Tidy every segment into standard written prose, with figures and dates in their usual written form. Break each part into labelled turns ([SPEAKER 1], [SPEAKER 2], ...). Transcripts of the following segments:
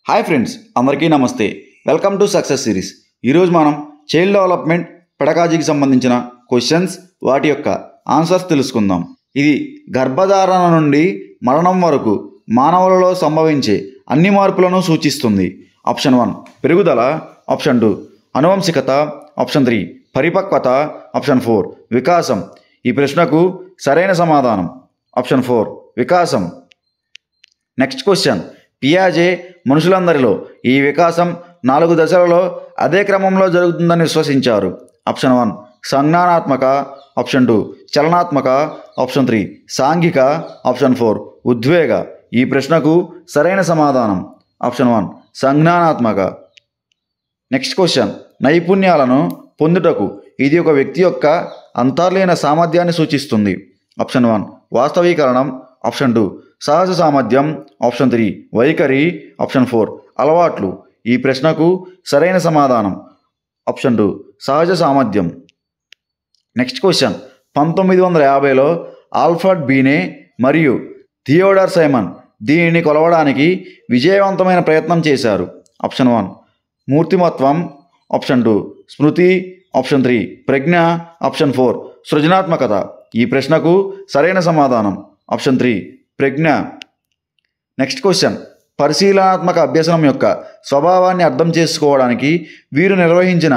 [SPEAKER 1] Hi friends, అందరికీ నమస్తే. Welcome to success series. ఈరోజు మనం చైల్డ్ డెవలప్మెంట్ పెడగాజీకి సంబంధించిన క్వశ్చన్స్, వాటి యొక్క ఆన్సర్స్ తెలుసుకుందాం. ఇది గర్భధారణ నుండి మరణం వరకు మానవులలో సంభవించే అన్ని మార్పులను సూచిస్తుంది. ఆప్షన్ 1 పెరుగుదల, ఆప్షన్ 2 అనువంశికత, ఆప్షన్ 3 పరిపక్వత, ఆప్షన్ 4 వికాసం. ఈ ప్రశ్నకు సరైన సమాధానం ఆప్షన్ 4 వికాసం. Next question. పియాజే మనుషులందరిలో ఈ వికాసం 4 దశలలో అదే క్రమంలో జరుగుతుందని విశ్వసించారు. ఆప్షన్ 1 సంజ్ఞానాత్మక, ఆప్షన్ 2 చలనాత్మక, ఆప్షన్ 3 సాంఘిక, ఆప్షన్ 4 ఉద్వేగ. ఈ ప్రశ్నకు సరైన సమాధానం ఆప్షన్ 1 సంజ్ఞానాత్మక. Next question. నైపుణ్యాలను పొందుటకు ఇది ఒక వ్యక్తి యొక్క అంతర్లీన సామర్థ్యాన్ని సూచిస్తుంది. ఆప్షన్ 1 వాస్తవీకరణం, ఆప్షన్ 2 సహజ సామర్థ్యం, ఆప్షన్ 3 వైఖరి, ఆప్షన్ 4 అలవాట్లు. ఈ ప్రశ్నకు సరైన సమాధానం ఆప్షన్ 2 సహజ సామర్థ్యం. Next question. 1950లో ఆల్ఫ్రెడ్ బీనే మరియు థియోడర్ సైమన్ దీనిని కొలవడానికి విజయవంతమైన ప్రయత్నం చేశారు. ఆప్షన్ 1 మూర్తిమత్వం, ఆప్షన్ 2 స్మృతి, ఆప్షన్ 3 ప్రజ్ఞ, ఆప్షన్ 4 సృజనాత్మకత. ఈ ప్రశ్నకు సరైన సమాధానం ఆప్షన్ 3 ప్రజ్ఞ. Next question. పరిశీలనాత్మక అభ్యసనం యొక్క స్వభావాన్ని అర్థం చేసుకోవడానికి వీరు నిర్వహించిన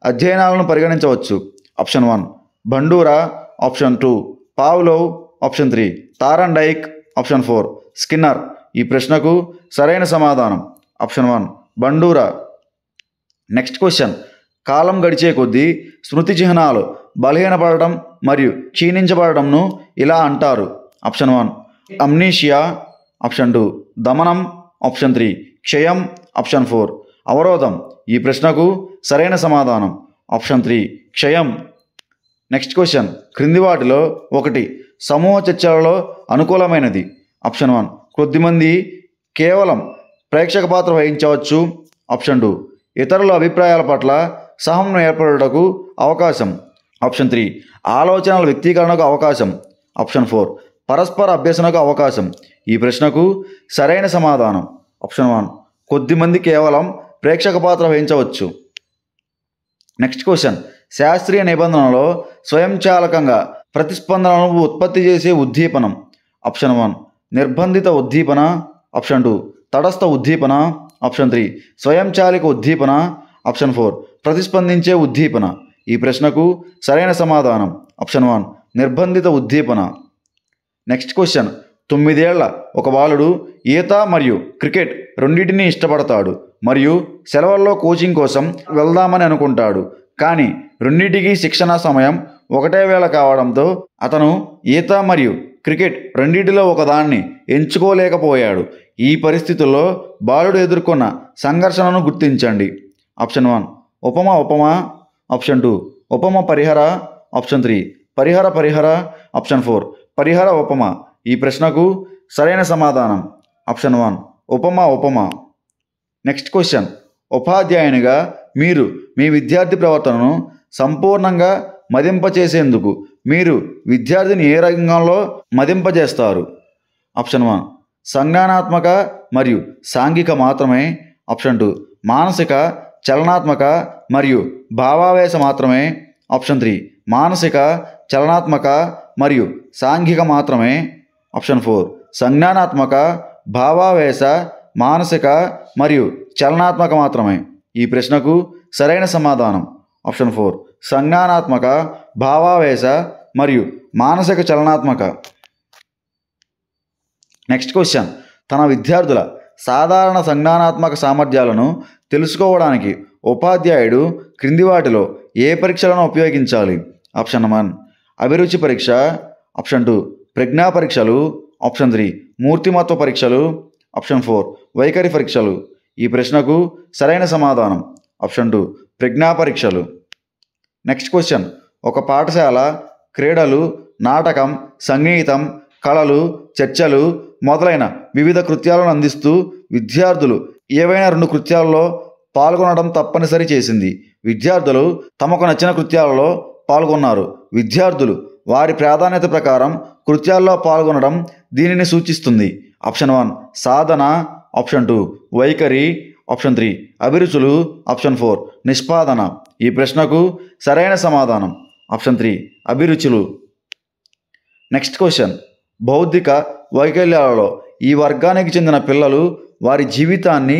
[SPEAKER 1] అధ్యయనాలను పరిగణించవచ్చు. Option 1 Bandura, option 2 Pavlov, option 3 Thorndike, option 4 Skinner. ఈ ప్రశ్నకు సరైన సమాధానం ఆప్షన్ 1 బండూరా. Next question. కాలం గడిచే కొద్దీ స్మృతి చిహ్నాలు బలహీనపడటం మరియు క్షీణించబడటంను ఇలా అంటారు. ఆప్షన్ 1 అమ్నీషియా, ఆప్షన్ 2 దమనం, ఆప్షన్ 3 క్షయం, ఆప్షన్ 4 అవరోధం. ఈ ప్రశ్నకు సరైన సమాధానం ఆప్షన్ 3 క్షయం. Next question. క్రింది వాటిలో ఒకటి సమూహ చర్చలలో అనుకూలమైనది. ఆప్షన్ 1 కొద్దిమంది కేవలం ప్రేక్షక పాత్ర వహించవచ్చు, ఆప్షన్ 2 ఇతరుల అభిప్రాయాల పట్ల సహనం ఏర్పడుటకు అవకాశం, ఆప్షన్ 3 ఆలోచనల వ్యక్తీకరణకు అవకాశం, ఆప్షన్ 4 పరస్పర అభ్యసనకు అవకాశం. ఈ ప్రశ్నకు సరైన సమాధానం ఆప్షన్ 1 కొద్దిమంది కేవలం ప్రేక్షక పాత్ర వహించవచ్చు. Next question. శాస్త్రీయ నిబంధనలో స్వయంచాలకంగా ప్రతిస్పందనను ఉత్పత్తి చేసే ఉద్దీపనం. ఆప్షన్ 1 నిర్బంధిత ఉద్దీపన, ఆప్షన్ 2 తటస్థ ఉద్దీపన, ఆప్షన్ 3 స్వయంచాలిక ఉద్దీపన, ఆప్షన్ 4 ప్రతిస్పందించే ఉద్దీపన. ఈ ప్రశ్నకు సరైన సమాధానం ఆప్షన్ 1 నిర్బంధిత ఉద్దీపన. Next question. 9 ఏళ్ల ఒక బాలుడు ఈత మరియు క్రికెట్ రెండింటినీ ఇష్టపడతాడు మరియు సెలవుల్లో కోచింగ్ కోసం వెళ్దామని అనుకుంటాడు. కానీ రెండింటికి శిక్షణ సమయం ఒకటే వేళ కావడంతో అతను ఈత మరియు క్రికెట్ రెండింటిలో ఒకదాన్ని ఎంచుకోలేకపోయాడు. ఈ పరిస్థితుల్లో బాలుడు ఎదుర్కొన్న సంఘర్షణను గుర్తించండి. ఆప్షన్ 1 ఉపమ, ఆప్షన్ 2 ఉపమ పరిహర, ఆప్షన్ 3 పరిహర, ఆప్షన్ 4 పరిహర ఉపమ. ఈ ప్రశ్నకు సరైన సమాధానం ఆప్షన్ 1 ఉపమ. Next question. ఉపాధ్యాయునిగా మీరు మీ విద్యార్థి ప్రవర్తనను సంపూర్ణంగా మదింపచేసేందుకు మీరు విద్యార్థిని ఏ రంగంలో మదింపజేస్తారు? ఆప్షన్ 1 సంజ్ఞానాత్మక మరియు సాంఘిక మాత్రమే, ఆప్షన్ 2 మానసిక, చలనాత్మక మరియు భావావేశ మాత్రమే, ఆప్షన్ 3 మానసిక, చలనాత్మక మరియు సాంఘిక మాత్రమే, ఆప్షన్ 4 సంజ్ఞానాత్మక, భావావేశ, మానసిక మరియు చలనాత్మక మాత్రమే. ఈ ప్రశ్నకు సరైన సమాధానం ఆప్షన్ 4 సంజ్ఞానాత్మక, భావావేశ మరియు మానసిక చలనాత్మక. Next question. తన విద్యార్థుల సాధారణ సంజ్ఞానాత్మక సామర్థ్యాలను తెలుసుకోవడానికి ఉపాధ్యాయుడు క్రింది వాటిలో ఏ పరీక్షలను ఉపయోగించాలి? ఆప్షన్ 1 అభిరుచి పరీక్ష, ఆప్షన్ 2 ప్రజ్ఞా పరీక్షలు, ఆప్షన్ 3 మూర్తిమత్వ పరీక్షలు, ఆప్షన్ 4 వైఖరి పరీక్షలు. ఈ ప్రశ్నకు సరైన సమాధానం ఆప్షన్ 2 ప్రజ్ఞా పరీక్షలు. Next question. ఒక పాఠశాల క్రీడలు, నాటకం, సంగీతం, కళలు, చర్చలు మొదలైన వివిధ కృత్యాలను అందిస్తూ విద్యార్థులు ఏవైనా 2 కృత్యాలలో పాల్గొనడం తప్పనిసరి చేసింది. విద్యార్థులు తమకు నచ్చిన కృత్యాలలో పాల్గొన్నారు. విద్యార్థులు వారి ప్రాధాన్యత ప్రకారం కృత్యాల్లో పాల్గొనడం దీనిని సూచిస్తుంది. ఆప్షన్ 1 సాధన, ఆప్షన్ 2 వైఖరి, ఆప్షన్ 3 అభిరుచులు, ఆప్షన్ 4 నిష్పాదన. ఈ ప్రశ్నకు సరైన సమాధానం ఆప్షన్ 3 అభిరుచులు. నెక్స్ట్ క్వశ్చన్, బౌద్ధిక వైకల్యాలలో ఈ వర్గానికి చెందిన పిల్లలు వారి జీవితాన్ని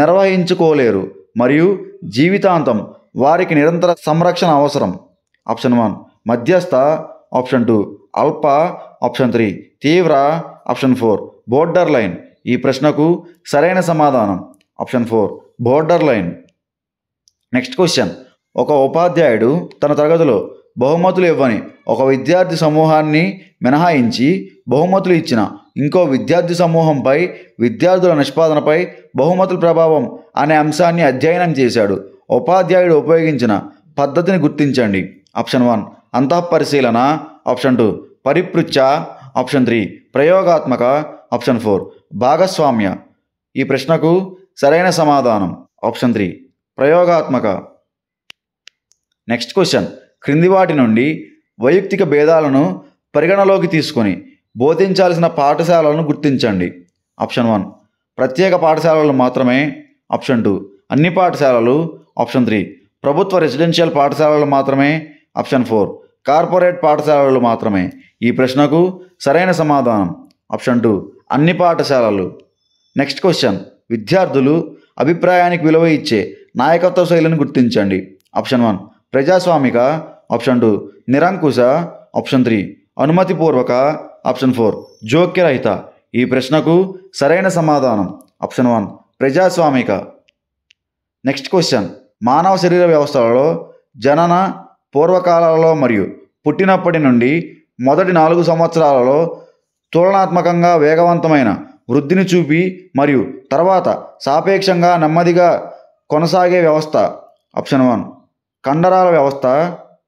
[SPEAKER 1] నిర్వహించుకోలేరు మరియు జీవితాంతం వారికి నిరంతర సంరక్షణ అవసరం. ఆప్షన్ 1 మధ్యస్థ, ఆప్షన్ 2 అల్ప, ఆప్షన్ 3 తీవ్ర, ఆప్షన్ 4 బోర్డర్ లైన్. ఈ ప్రశ్నకు సరైన సమాధానం option 4 border line. Next question, ఒక ఉపాధ్యాయుడు తన తరగతిలో బహుమతులు ఇవ్వని ఒక విద్యార్థి సమూహాన్ని మినహాయించి బహుమతులు ఇచ్చిన ఇంకో విద్యార్థి సమూహంపై విద్యార్థుల నిష్పాదనపై బహుమతుల ప్రభావం అనే అంశాన్ని అధ్యయనం చేశాడు. ఉపాధ్యాయుడు ఉపయోగించిన పద్ధతిని గుర్తించండి. ఆప్షన్ 1 అంతఃపరిశీలన, ఆప్షన్ 2 పరిపృచ్ఛ, ఆప్షన్ 3 ప్రయోగాత్మక, ఆప్షన్ 4 భాగస్వామ్య. ఈ ప్రశ్నకు సరైన సమాధానం ఆప్షన్ 3 ప్రయోగాత్మక. నెక్స్ట్ క్వశ్చన్, క్రింది వాటి నుండి వైయక్తిక భేదాలను పరిగణలోకి తీసుకొని బోధించాల్సిన పాఠశాలలను గుర్తించండి. ఆప్షన్ 1 ప్రత్యేక పాఠశాలలు మాత్రమే, ఆప్షన్ 2 అన్ని పాఠశాలలు, ఆప్షన్ 3 ప్రభుత్వ రెసిడెన్షియల్ పాఠశాలలు మాత్రమే, ఆప్షన్ 4 కార్పొరేట్ పాఠశాలలు మాత్రమే. ఈ ప్రశ్నకు సరైన సమాధానం ఆప్షన్ 2 అన్ని పాఠశాలలు. నెక్స్ట్ క్వశ్చన్, విద్యార్థులు అభిప్రాయానికి విలువ ఇచ్చే నాయకత్వ శైలిని గుర్తించండి. ఆప్షన్ 1 ప్రజాస్వామిక, ఆప్షన్ 2 నిరంకుశ, ఆప్షన్ 3 అనుమతిపూర్వక, ఆప్షన్ 4 జోక్యరహిత. ఈ ప్రశ్నకు సరైన సమాధానం ఆప్షన్ 1 ప్రజాస్వామిక. నెక్స్ట్ క్వశ్చన్, మానవ శరీర వ్యవస్థలలో జనన పూర్వకాలాలలో మరియు పుట్టినప్పటి నుండి మొదటి 4 సంవత్సరాలలో తులనాత్మకంగా వేగవంతమైన వృద్ధిని చూపి మరియు తర్వాత సాపేక్షంగా నెమ్మదిగా కొనసాగే వ్యవస్థ. ఆప్షన్ 1 కండరాల వ్యవస్థ,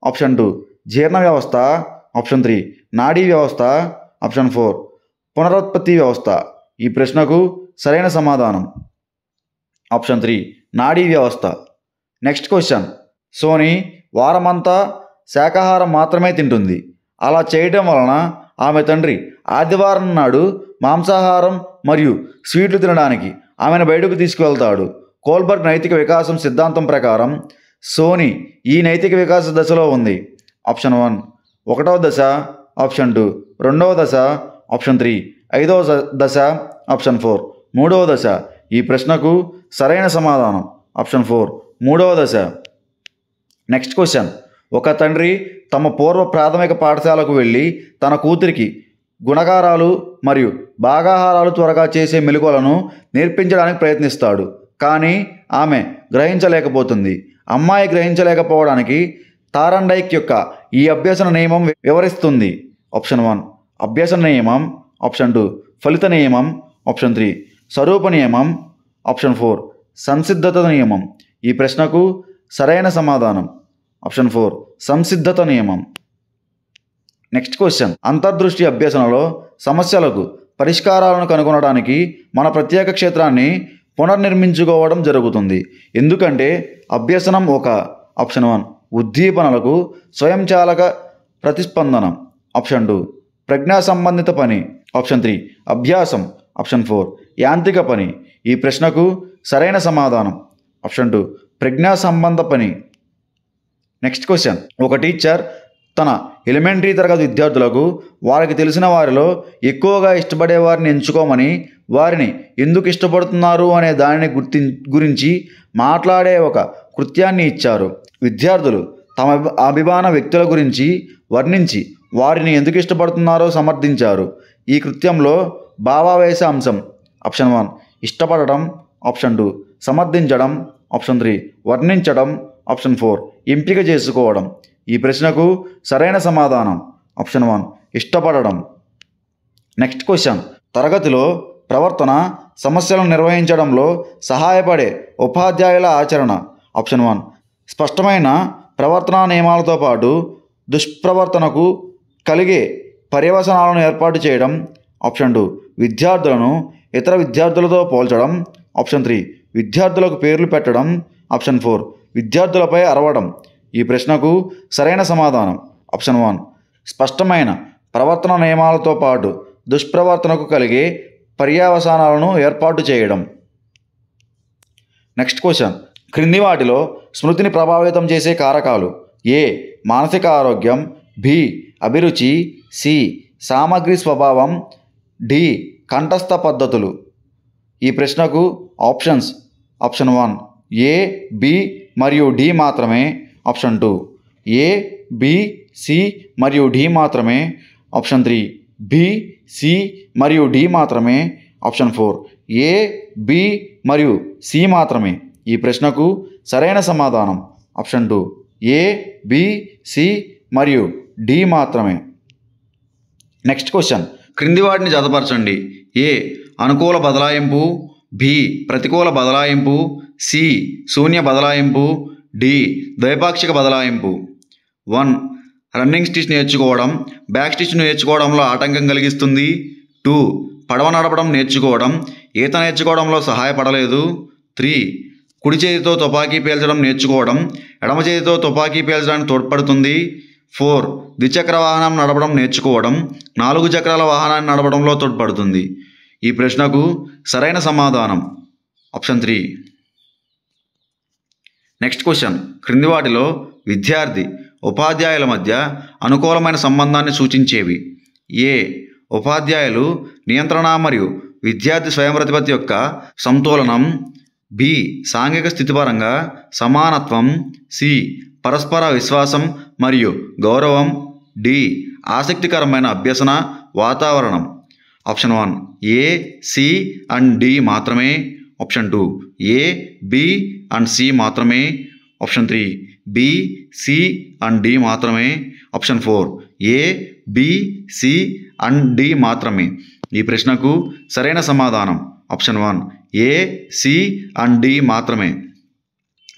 [SPEAKER 1] ఆప్షన్ 2 జీర్ణ వ్యవస్థ, ఆప్షన్ 3 నాడీ వ్యవస్థ, ఆప్షన్ 4 పునరుత్పత్తి వ్యవస్థ. ఈ ప్రశ్నకు సరైన సమాధానం ఆప్షన్ 3 నాడీ వ్యవస్థ. నెక్స్ట్ క్వశ్చన్, సోనీ వారమంతా శాకాహారం మాత్రమే తింటుంది. అలా చేయడం వలన ఆమె తండ్రి ఆదివారం నాడు మాంసాహారం మరియు స్వీట్లు తినడానికి ఆమెను బయటకు తీసుకువెళ్తాడు. కోల్బర్గ్ నైతిక వికాసం సిద్ధాంతం ప్రకారం సోనీ ఈ నైతిక వికాస దశలో ఉంది. ఆప్షన్ 1 1వ దశ, ఆప్షన్ 2 2వ దశ, ఆప్షన్ 3 5వ దశ, ఆప్షన్ 4 3వ దశ. ఈ ప్రశ్నకు సరైన సమాధానం ఆప్షన్ 4 3వ దశ. నెక్స్ట్ క్వశ్చన్, ఒక తండ్రి తమ పూర్వ ప్రాథమిక పాఠశాలకు వెళ్ళి తన కూతురికి గుణకారాలు మరియు భాగాహారాలు త్వరగా చేసే మెలకువలను నేర్పించడానికి ప్రయత్నిస్తాడు. కానీ ఆమె గ్రహించలేకపోతుంది. అమ్మాయి గ్రహించలేకపోవడానికి తారండైక్ యొక్క ఈ అభ్యసన నియమం వివరిస్తుంది. ఆప్షన్ 1 అభ్యసన నియమం, ఆప్షన్ 2 ఫలిత నియమం, ఆప్షన్ 3 స్వరూప నియమం, ఆప్షన్ 4 సంసిద్ధత నియమం. ఈ ప్రశ్నకు సరైన సమాధానం ఆప్షన్ 4 సంసిద్ధత నియమం. నెక్స్ట్ క్వశ్చన్, అంతర్దృష్టి అభ్యసనలో సమస్యలకు పరిష్కారాలను కనుగొనడానికి మన ప్రత్యేక క్షేత్రాన్ని పునర్నిర్మించుకోవడం జరుగుతుంది. ఎందుకంటే అభ్యసనం ఒక ఆప్షన్ 1 ఉద్దీపనలకు స్వయంచాలక ప్రతిస్పందనం, ఆప్షన్ 2 ప్రజ్ఞా సంబంధిత పని, ఆప్షన్ 3 అభ్యాసం, ఆప్షన్ 4 యాంత్రిక పని. ఈ ప్రశ్నకు సరైన సమాధానం ఆప్షన్ 2 ప్రజ్ఞా సంబంధ పని. నెక్స్ట్ క్వశ్చన్, ఒక టీచర్ తన ఎలిమెంటరీ తరగతి విద్యార్థులకు వారికి తెలిసిన వారిలో ఎక్కువగా ఇష్టపడే వారిని ఎంచుకోమని వారిని ఎందుకు ఇష్టపడుతున్నారు అనే దానిని గురించి మాట్లాడే ఒక కృత్యాన్ని ఇచ్చారు. విద్యార్థులు తమ అభిమాన వ్యక్తుల గురించి వర్ణించి వారిని ఎందుకు ఇష్టపడుతున్నారో సమర్థించారు. ఈ కృత్యంలో భావావేశ అంశం ఆప్షన్ 1 ఇష్టపడడం, ఆప్షన్ 2 సమర్థించడం, ఆప్షన్ 3 వర్ణించడం, ఆప్షన్ 4 ఎంపిక చేసుకోవడం. ఈ ప్రశ్నకు సరైన సమాధానం ఆప్షన్ 1 ఇష్టపడడం. నెక్స్ట్ క్వశ్చన్, తరగతిలో ప్రవర్తన సమస్యలను నిర్వహించడంలో సహాయపడే ఉపాధ్యాయుల ఆచరణ. ఆప్షన్ 1 స్పష్టమైన ప్రవర్తనా నియమాలతో పాటు దుష్ప్రవర్తనకు కలిగే పర్యవసనాలను ఏర్పాటు చేయడం, ఆప్షన్ 2 విద్యార్థులను ఇతర విద్యార్థులతో పోల్చడం, ఆప్షన్ 3 విద్యార్థులకు పేర్లు పెట్టడం, ఆప్షన్ 4 విద్యార్థులపై అరవడం. ఈ ప్రశ్నకు సరైన సమాధానం ఆప్షన్ 1 స్పష్టమైన ప్రవర్తన నియమాలతో పాటు దుష్ప్రవర్తనకు కలిగే పర్యవసానాలను ఏర్పాటు చేయడం. నెక్స్ట్ క్వశ్చన్, క్రింది వాటిలో స్మృతిని ప్రభావితం చేసే కారకాలు? ఏ. మానసిక ఆరోగ్యం, బి. అభిరుచి, సి. సామగ్రి స్వభావం, డి. కంఠస్థ పద్ధతులు. ఈ ప్రశ్నకు ఆప్షన్స్: ఆప్షన్ 1 ఏ, బి మరియు డి మాత్రమే, ఆప్షన్ 2 ఏ, బి, సి మరియు డి మాత్రమే, ఆప్షన్ 3 బి, సి మరియు డి మాత్రమే, ఆప్షన్ 4 ఏ, బి మరియు సి మాత్రమే. ఈ ప్రశ్నకు సరైన సమాధానం ఆప్షన్ 2 ఏ, బి, సి మరియు డి మాత్రమే. నెక్స్ట్ క్వశ్చన్, క్రింది వాటిని జతపరచండి. ఏ. అనుకూల బదలాయింపు, బి. ప్రతికూల బదలాయింపు, సి. శూన్య బదలాయింపు, డి. ద్వైపాక్షిక బదలాయింపు. 1. రన్నింగ్ స్టిచ్ నేర్చుకోవడం బ్యాక్ స్టిచ్ నేర్చుకోవడంలో ఆటంకం కలిగిస్తుంది. 2. పడవ నడపడం నేర్చుకోవడం ఈత నేర్చుకోవడంలో సహాయపడలేదు. 3. కుడి చేతితో తుపాకీ పేల్చడం నేర్చుకోవడం ఎడమ చేతితో తుపాకీ పేల్చడానికి తోడ్పడుతుంది. 4. ద్విచక్ర వాహనం నడపడం నేర్చుకోవడం 4 చక్రాల వాహనాన్ని నడపడంలో తోడ్పడుతుంది. ఈ ప్రశ్నకు సరైన సమాధానం ఆప్షన్ 3. నెక్స్ట్ క్వశ్చన్, క్రింది వాటిలో విద్యార్థి ఉపాధ్యాయుల మధ్య అనుకూలమైన సంబంధాన్ని సూచించేవి? ఏ. ఉపాధ్యాయులు నియంత్రణ మరియు విద్యార్థి స్వయం ప్రతిపత్తి యొక్క సమతోలనం, బి. సాంఘిక స్థితిపరంగా సమానత్వం, సి. పరస్పర విశ్వాసం మరియు గౌరవం, డి. ఆసక్తికరమైన అభ్యసన వాతావరణం. Option 1 A, C and D మాత్రమే, option 2 A, B and C మాత్రమే, option 3 B, C and D మాత్రమే, option 4 A, B, C and D మాత్రమే. ఈ ప్రశ్నకు సరైన సమాధానం option 1 A, C and D మాత్రమే.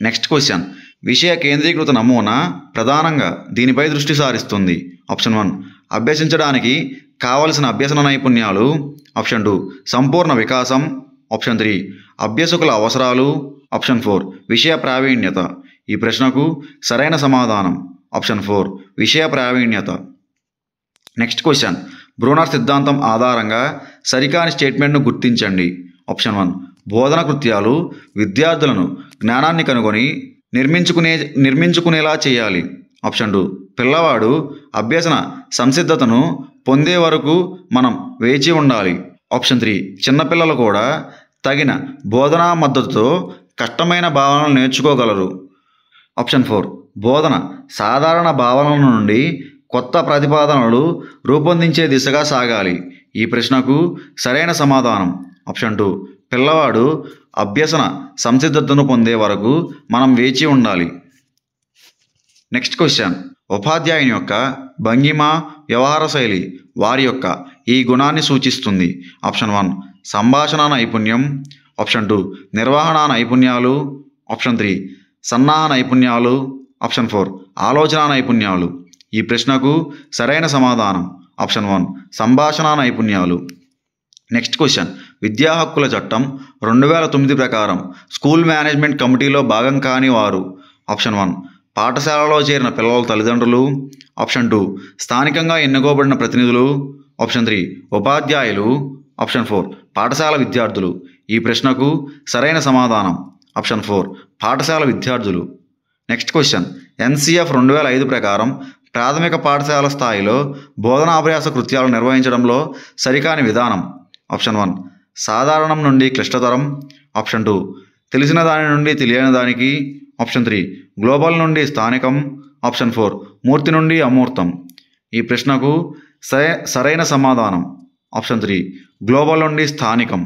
[SPEAKER 1] నెక్స్ట్ క్వశ్చన్, విషయ కేంద్రీకృత నమూనా ప్రధానంగా దీనిపై దృష్టి సారిస్తుంది? ఆప్షన్ 1 అభ్యసించడానికి కావలసిన అభ్యసన నైపుణ్యాలు, ఆప్షన్ 2 సంపూర్ణ వికాసం, ఆప్షన్ 3 అభ్యసకుల అవసరాలు, ఆప్షన్ 4 విషయ ప్రావీణ్యత. ఈ ప్రశ్నకు సరైన సమాధానం ఆప్షన్ 4 విషయ ప్రావీణ్యత. నెక్స్ట్ క్వశ్చన్, బ్రూనర్ సిద్ధాంతం ఆధారంగా సరికాని స్టేట్మెంట్ను గుర్తించండి. ఆప్షన్ 1 బోధన కృత్యాలు విద్యార్థులను జ్ఞానాన్ని కనుగొని నిర్మించుకునేలా చేయాలి. ఆప్షన్ 2 పిల్లవాడు అభ్యసన సంసిద్ధతను పొందే వరకు మనం వేచి ఉండాలి. ఆప్షన్ 3 చిన్నపిల్లలు కూడా తగిన బోధనా మద్దతుతో కష్టమైన భావనలు నేర్చుకోగలరు. ఆప్షన్ 4 బోధన సాధారణ భావనల నుండి కొత్త ప్రతిపాదనలు రూపొందించే దిశగా సాగాలి. ఈ ప్రశ్నకు సరైన సమాధానం ఆప్షన్ 2 పిల్లవాడు అభ్యసన సంసిద్ధతను పొందే వరకు మనం వేచి ఉండాలి. నెక్స్ట్ క్వశ్చన్, ఉపాధ్యాయుని యొక్క భంగిమ వ్యవహార శైలి వారి యొక్క ఈ గుణాన్ని సూచిస్తుంది? ఆప్షన్ 1 సంభాషణ నైపుణ్యం, ఆప్షన్ 2 నిర్వహణ నైపుణ్యాలు, ఆప్షన్ 3 సన్నాహ నైపుణ్యాలు, ఆప్షన్ 4 ఆలోచన నైపుణ్యాలు. ఈ ప్రశ్నకు సరైన సమాధానం ఆప్షన్ 1 సంభాషణ నైపుణ్యాలు. నెక్స్ట్ క్వశ్చన్, విద్యా హక్కుల చట్టం 2009 ప్రకారం స్కూల్ మేనేజ్మెంట్ కమిటీలో భాగం కాని వారు? ఆప్షన్ 1 పాఠశాలలో చేరిన పిల్లల తల్లిదండ్రులు, ఆప్షన్ 2 స్థానికంగా ఎన్నుకోబడిన ప్రతినిధులు, ఆప్షన్ 3 ఉపాధ్యాయులు, ఆప్షన్ 4 పాఠశాల విద్యార్థులు. ఈ ప్రశ్నకు సరైన సమాధానం ఆప్షన్ 4 పాఠశాల విద్యార్థులు. నెక్స్ట్ క్వశ్చన్, NCF 2005 ప్రకారం ప్రాథమిక పాఠశాల స్థాయిలో బోధనాభ్యాస కృత్యాలు నిర్వహించడంలో సరికాని విధానం? ఆప్షన్ 1 సాధారణం నుండి క్లిష్టతరం, ఆప్షన్ 2 తెలిసిన దాని నుండి తెలియని దానికి, ఆప్షన్ 3 గ్లోబల్ నుండి స్థానికం, ఆప్షన్ 4 మూర్తి నుండి అమూర్తం. ఈ ప్రశ్నకు సరైన సమాధానం ఆప్షన్ 3 గ్లోబల్ నుండి స్థానికం.